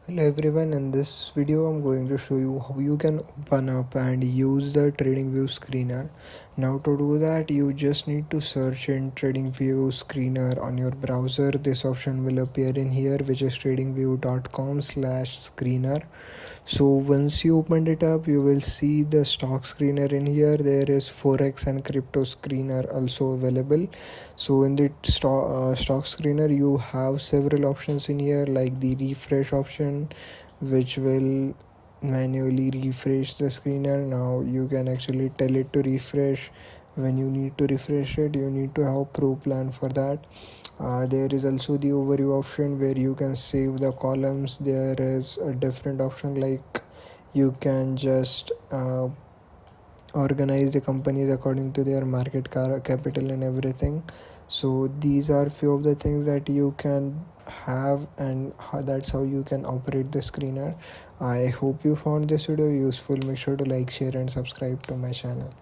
Hello everyone, in this video I'm going to show you how you can open up and use the TradingView screener. Now to do that you just need to search in TradingView screener on your browser. This option will appear in here, which is tradingview.com/screener. So once you opened it up, you will see the stock screener in here. There is forex and crypto screener also available. So in the stock screener you have several options in here, like the refresh option, which will manually refresh the screener. Now you can actually tell it to refresh. When you need to refresh it, you need to have pro plan for that. There is also the overview option where you can save the columns. There is a different option, like you can just organize the companies according to their market capital and everything. So these are few of the things that you can have, and that's how you can operate the screener. I hope you found this video useful. Make sure to like, share and subscribe to my channel.